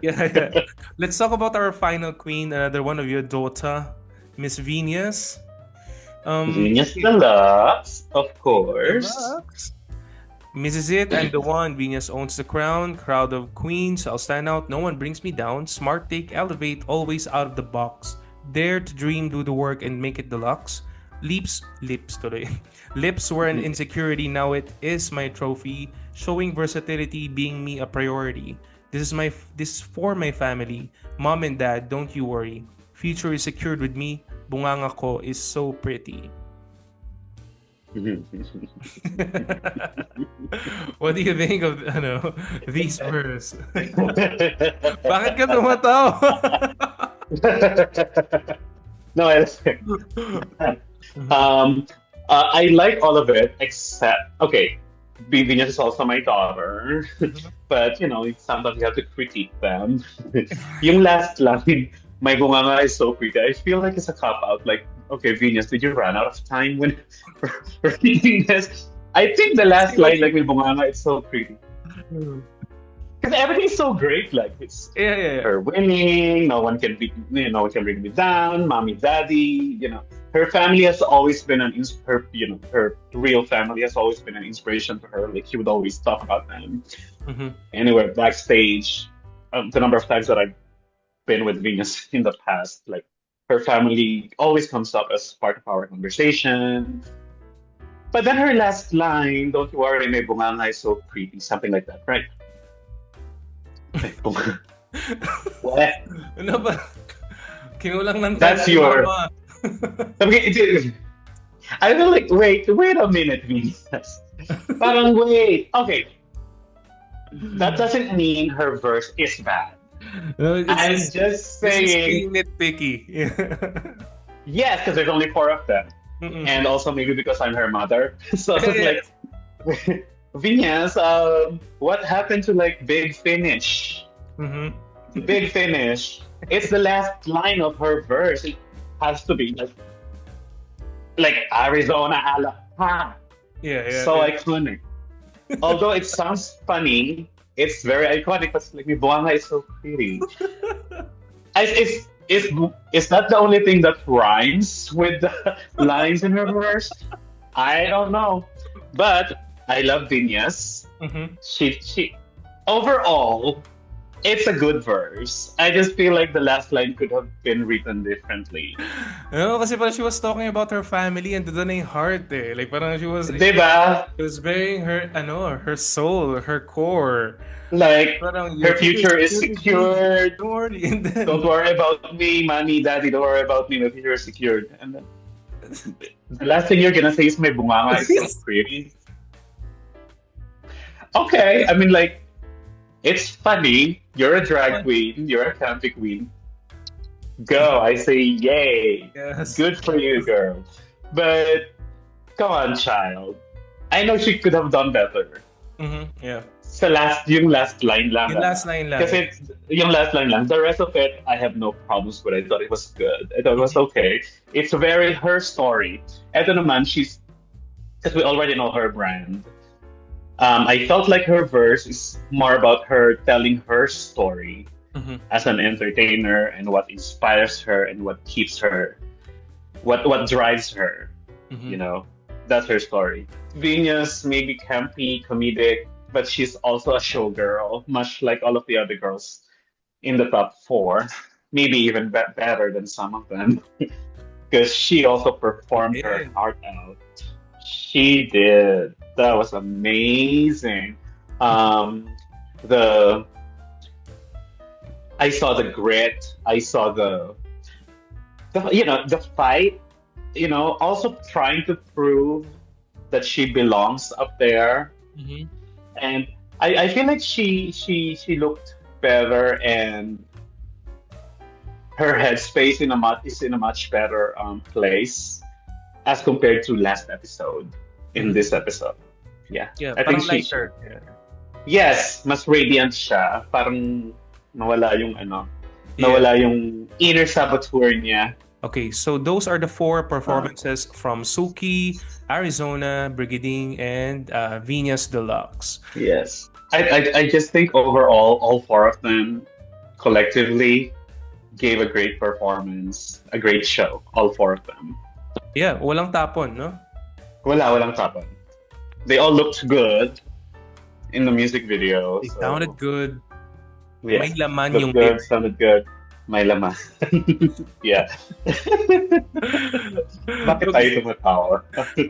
Yeah. Let's talk about our final queen, another one of your daughter, Miss Vinas. Genius Deluxe, of course. Deluxe. Mrs. It, I'm the one. Venus owns the crown. Crowd of queens. I'll stand out. No one brings me down. Smart take, elevate, always out of the box. Dare to dream, do the work, and make it deluxe. Lips today. Lips were an insecurity. Now it is my trophy. Showing versatility, being me a priority. This is for my family. Mom and dad, don't you worry. Future is secured with me. Bunganga ko is so pretty. What do you think of these verse? Bakit ka tumatawa? No, I like all of it except Venus is also my daughter, but sometimes you have to critique them. Yung last line, my bunganga is so pretty. I feel like it's a cop out. Like, okay, Venus, did you run out of time when reading this? I think the last line, like, my bunganga is so pretty. Because everything's so great. Like, it's Yeah. her winning. No one can bring me down. Mommy, daddy. Her family has always been her real family has always been an inspiration to her. Like, she would always talk about them. Mm-hmm. Anywhere backstage, the number of times that I've been with Venus in the past, like, her family always comes up as part of our conversation. But then her last line, "Don't you worry, may bunganga is so pretty," something like that, right? What? Ano ba? Kinulang ng That's time ni your- Mama. I feel like, wait a minute, Venus. Parang wait. Okay. That doesn't mean her verse is bad. No, I'm it's just being saying, nitpicky. yes, because there's only 4 of them. Mm-mm. And also maybe because I'm her mother. So it's Yeah. like, Vinas, what happened to like Big Finish? Mhm. Big Finish. It's the last line of her verse. It has to be like Arizona Alabama. Yeah. So iconic. Although it sounds funny, it's very iconic. But like, Buanga is so pretty. Is that the only thing that rhymes with the lines in her verse? I don't know, but I love Vinas. Mhm. She overall, it's a good verse. I just feel like the last line could have been written differently. No, kasi parang she was talking about her family and doon na yung heart eh. Like parang she was Diba? bearing her her soul, her core. Like, Parang her future is secured. Don't worry. And then, Don't worry about me, mommy, daddy. Don't worry about me. My future is secured. And then the last thing you're gonna say is may bunganga is so pretty. Okay, I mean, like, it's funny. You're a drag queen. You're a campy queen. Go. I say yay. yes. Good for you, girl. But come on, child. I know she could have done better. Yeah. yung last line lang. Yung last line lang. Kasi yung last line lang. The rest of it, I have no problems with it. I thought it was good. I thought it was okay. It's very her story. Eto naman, because we already know her brand. I felt like her verse is more about her telling her story Mhm. as an entertainer and what inspires her and what keeps her, what drives her. You Mhm. know, that's her story. Venus may be campy, comedic, but she's also a showgirl, much like all of the other girls in the top four. Maybe even better than some of them, because she also She performed her did. heart out. She did. That was amazing. Um, the I saw the grit. I saw the fight. Also trying to prove that she belongs up there. Mhm. And I feel like she looked better, and her headspace is in a much better place as compared to last episode. In Mhm. this episode, yeah, Yeah, I think parang lighter. Yeah. yes, mas radiant siya. Parang nawala yung Yeah. nawala yung inner saboteur niya. Okay, so those are the four performances from Suki, Arizona, Brigiding, and Vinas Deluxe. Yes, I just think overall, all four of them collectively gave a great performance, a great show. All four of them. Yeah, walang tapon, no? Walang tapan. They all looked good in the music video. They So sounded good. May yes, laman looked yung good, lyrics. sounded good. May laman. Yeah. Bakit tayo tumatawa?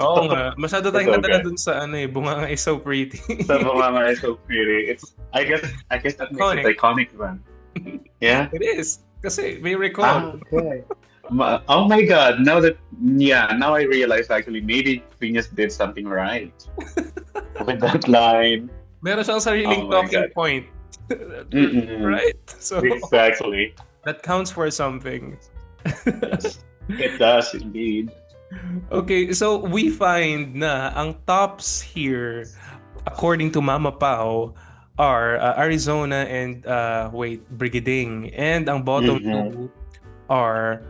Oo nga. Masyado It's tayong nadala okay. dun sa Bunganga is so pretty. Sa mga is so pretty. I guess that makes it Iconic. iconic then. Yeah. It is. Kasi may recall. Okay. Oh my God! Now I realize actually maybe Venus did something right with that line. Meron siyang Oh sariling my talking God! point. Mm-mm. Right? So, Exactly. that counts for something. Yes, it does indeed. Okay, so we find na ang tops here, according to Mama Pao, are Arizona and Brigiding, and ang bottom Mm-hmm. two are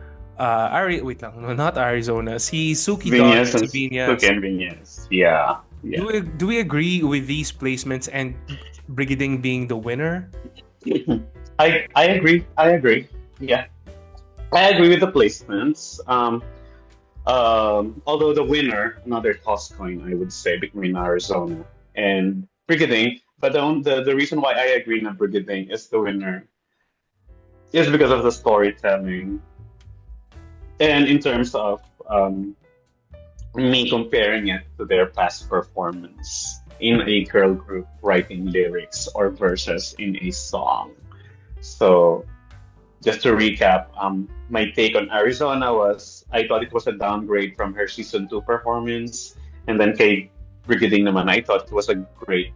wait lang, no, not Arizona, si Suki Don Venus and and si Suki Vinyas. and Venus. Yeah. Yeah. Do we agree with these placements and Brigiding being the winner? I agree. I agree. Yeah. I agree with the placements. Although the winner, another toss coin, I would say, between Arizona and Brigiding. But the reason why I agree that Brigiding is the winner is because of the storytelling. And in terms of me comparing it to their past performance in a girl group writing lyrics or verses in a song. So just to recap, my take on Arizona was I thought it was a downgrade from her season 2 performance, and then kay Brigading naman, I thought it was a great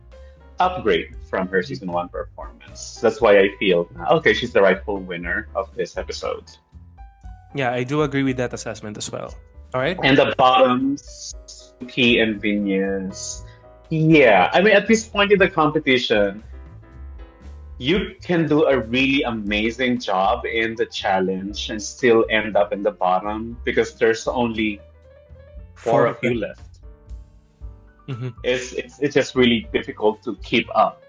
upgrade from her season 1 performance. That's why I feel okay, she's the rightful winner of this episode. Yeah, I do agree with that assessment as well. All right. And the bottoms, Suki and Vinyas. Yeah, I mean, at this point in the competition, you can do a really amazing job in the challenge and still end up in the bottom because there's only four of you left. Mhm. It's just really difficult to keep up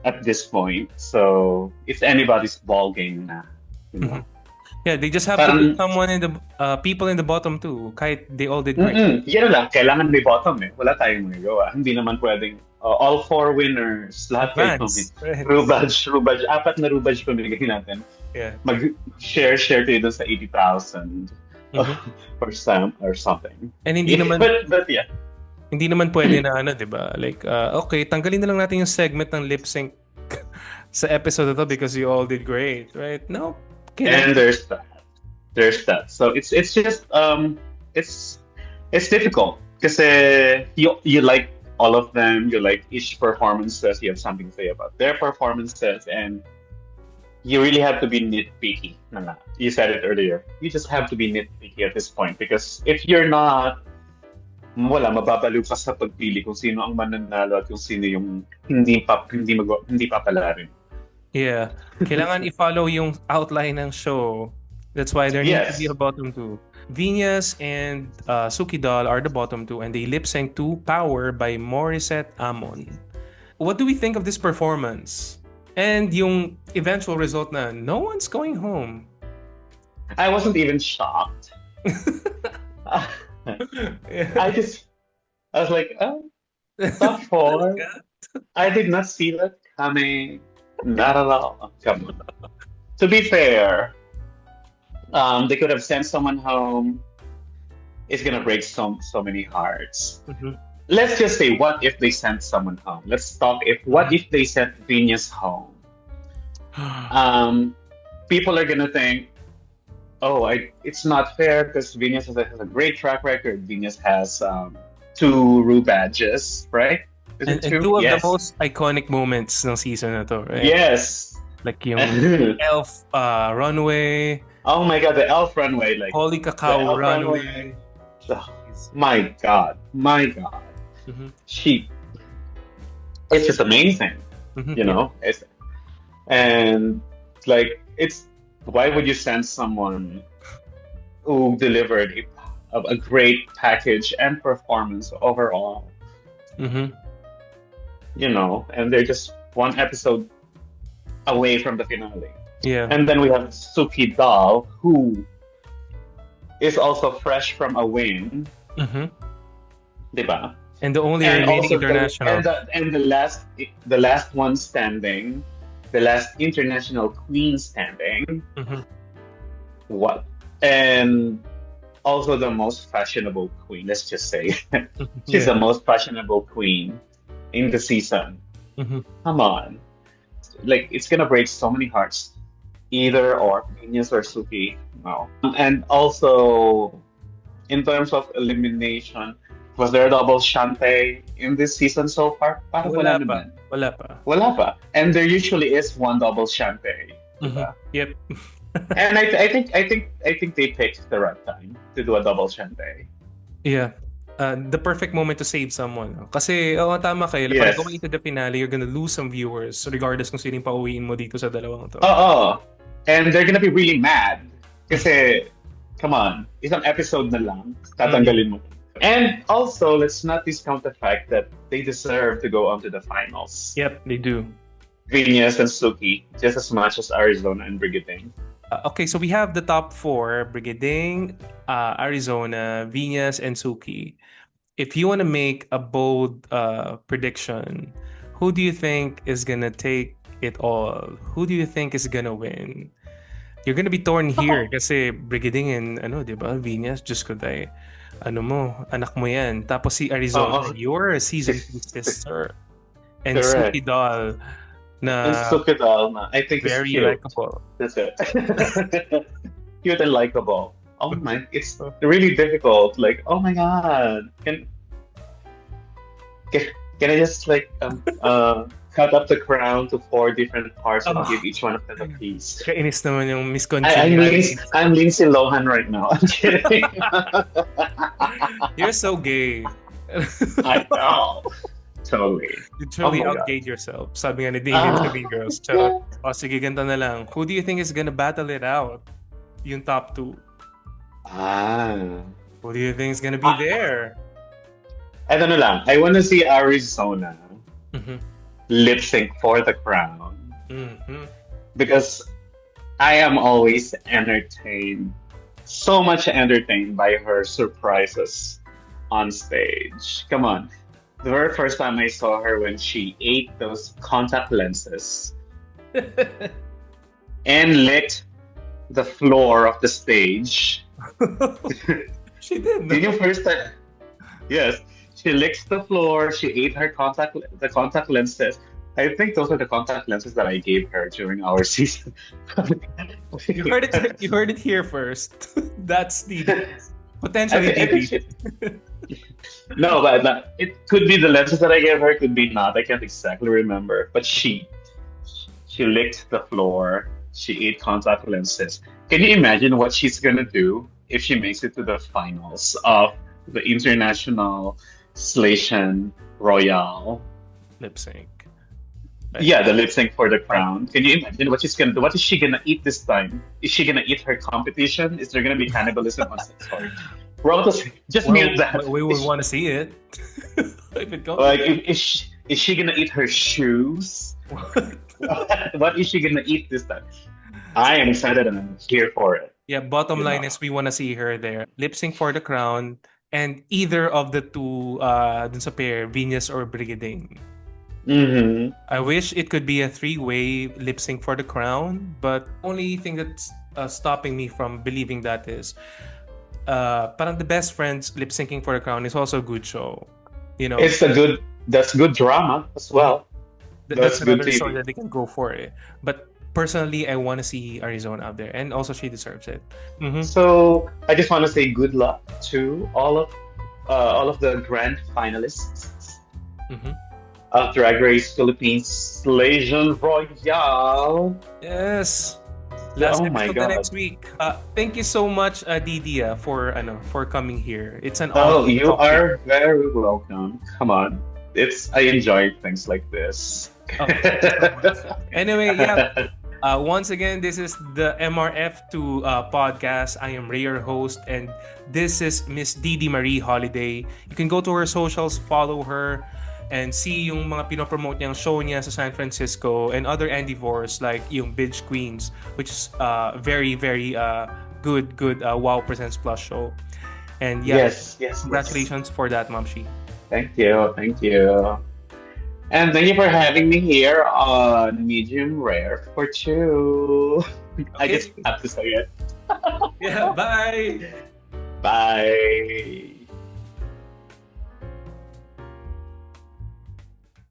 at this point. So it's anybody's ball game na. You know? Yeah, they just have to put someone in the people in the bottom too. Kahit they all did great. Yan lang, kailangan may bottom eh. Wala tayong magagawa. Hindi naman pwedeng all four winners, lahat kayo. Rubaj, apat na rubaj pamigay natin. Yeah. Mag-share kayo dun sa 80,000 or something. And hindi naman but yeah. Hindi naman pwede na 'di ba? Like okay, tanggalin na lang natin yung segment ng lip sync sa episode na to because you all did great, right? No. And there's that. So it's just it's difficult because you like all of them. You like each performances. You have something to say about their performances, and you really have to be nitpicky. You said it earlier. You just have to be nitpicky at this point because if you're not, wala, mababaliw ka sa pagpili kung sino ang mananalo at kung sino yung hindi papalarin. Yeah. Kailangan i-follow yung outline ng show. That's why there needs to be Yes. a bottom two. Venus and Suki Doll are the bottom two, and they lip sync to Power by Morissette Amon. What do we think of this performance? And yung eventual result na no one's going home. I wasn't even shocked. Yeah. I was like, oh, top four. I did not see that coming. Not at all. Come on. To be fair, they could have sent someone home. It's gonna break so many hearts. Mhm. Let's just say, what if they sent someone home? Let's talk. If what if they sent Venus home? People are gonna think, oh, it's not fair because Venus has a great track record. Venus has two Rue badges, right? Is And it two? two of the Yes. most iconic moments ng season na to, right? Yes. Like yung elf runway, Oh my God, the elf runway, like holy the cacao elf runway. runway. My God, my God. Mhm. It's just amazing, Mhm. you know. And like, why would you send someone who delivered a great package and performance overall, Mhm. you know, and they're just one episode away from the finale. Yeah. And then we have Suki Doll, who is also fresh from a win, Mhm. diba? And the only And remaining also international. the last one standing, the last international queen standing. Mhm. What? And also the most fashionable queen. Let's just say she's Yeah. the most fashionable queen in the season. Mhm. Come on, like it's gonna break so many hearts. Either or, Venus or Suki. No. And also, in terms of elimination, was there a double shante in this season so far? Parang Wala wala pa. naman. Wala pa. Wala pa. And there usually is one double shante. Mhm. Yep. And I think they picked the right time to do a double shante. Yeah. The perfect moment to save someone. Kasi, tama kayo. Yes. Pag going to the finale, you're gonna lose some viewers regardless kung sino yung pauwiin mo dito sa dalawang to. Oo. And they're gonna be really mad. Kasi, come on, isang episode na lang, tatanggalin mo. And also, let's not discount the fact that they deserve to go on to the finals. Yep, they do. Venus and Suki, just as much as Arizona and Brigiding. Okay, so we have the top four: Brigiding, Arizona, Vinas, and Suki. If you want to make a bold prediction, who do you think is gonna take it all? Who do you think is gonna win? You're gonna be torn here kasi Brigiding and di ba, Vinas, Diyos ko day. Anak mo yan. Tapos si Arizona, Oo. you're a season 2 sister. And Correct. Suki Doll na And Suki Doll, I think is very cute. likable. That's it. Cute and likable. Oh my, it's really difficult. Like, oh my God, can I just like cut up the crown to 4 different parts and give each one of them a piece? Kainis naman yung Miss I'm Lindsay Lohan right now. I'm kidding. You're so gay. I know. Totally. You truly Oh my outgayed yourself. Sabi nga ni David to Mean Girls. Charot. O sige, ganito na lang. Who do you think is gonna battle it out? Yung top 2. Who do you think is gonna be there? Eto na lang. I want to see Arizona Mhm. lip sync for the crown Mhm. because I am always entertained, so much entertained by her surprises on stage. Come on. The very first time I saw her when she ate those contact lenses and licked the floor of the stage. She did. Did you first time? Yes. She licks the floor. She ate the contact lenses. I think those are the contact lenses that I gave her during our season. You heard it. You heard it here first. That's the potentially I think DeeDee. No, but it could be the lenses that I gave her. Could be not. I can't exactly remember. But she licked the floor. She ate contact lenses. Can you imagine what she's gonna do if she makes it to the finals of the international Slaysian Royale. Lip sync. Yeah, the lip sync for the crown. Can you imagine what she's gonna do? What is she gonna eat this time? Is she gonna eat her competition? Is there gonna be cannibalism on sex toy? Well, just Well, mute that. we would want to see it. If it goes. Like, is she gonna eat her shoes? What is she gonna eat this time? I am excited and I'm here for it. Yeah, bottom You line know. is we want to see her there. Lip sync for the crown and either of the two dun sa pair, Venus or Brigiding. Mm-hmm. I wish it could be a three-way lip sync for the crown, but only thing that's stopping me from believing that is parang the best friends lip syncing for the crown is also a good show. You know, That's good drama as well. that's That's good another story TV. that they can go for it. But personally, I want to see Arizona out there, and also she deserves it. Mm-hmm. So I just want to say good luck to all of the grand finalists Mm-hmm. of Drag Race Philippines Slaysian Royale. Yes. Last Oh my episode the God. next week. Thank you so much, DeeDee, for coming here. It's an honor Oh, to you talk to you. are very welcome. Come on. I enjoy things like this. Oh, thank you so much. Anyway, yeah. Once again, this is the MRF2 podcast. I am Ray, your host, and this is Miss DeeDee Marie Holliday. You can go to her socials, follow her, and see yung mga pinopromote niyang show niya sa San Francisco and other endeavors like yung Binge Queens, which is very, very good Wow Presents Plus show. And yeah, Yes. congratulations for that, Mamshi. Thank you. Thank you. And thank you for having me here on Medium Rare for two. I Okay. just have to say it. Yeah, bye. Bye.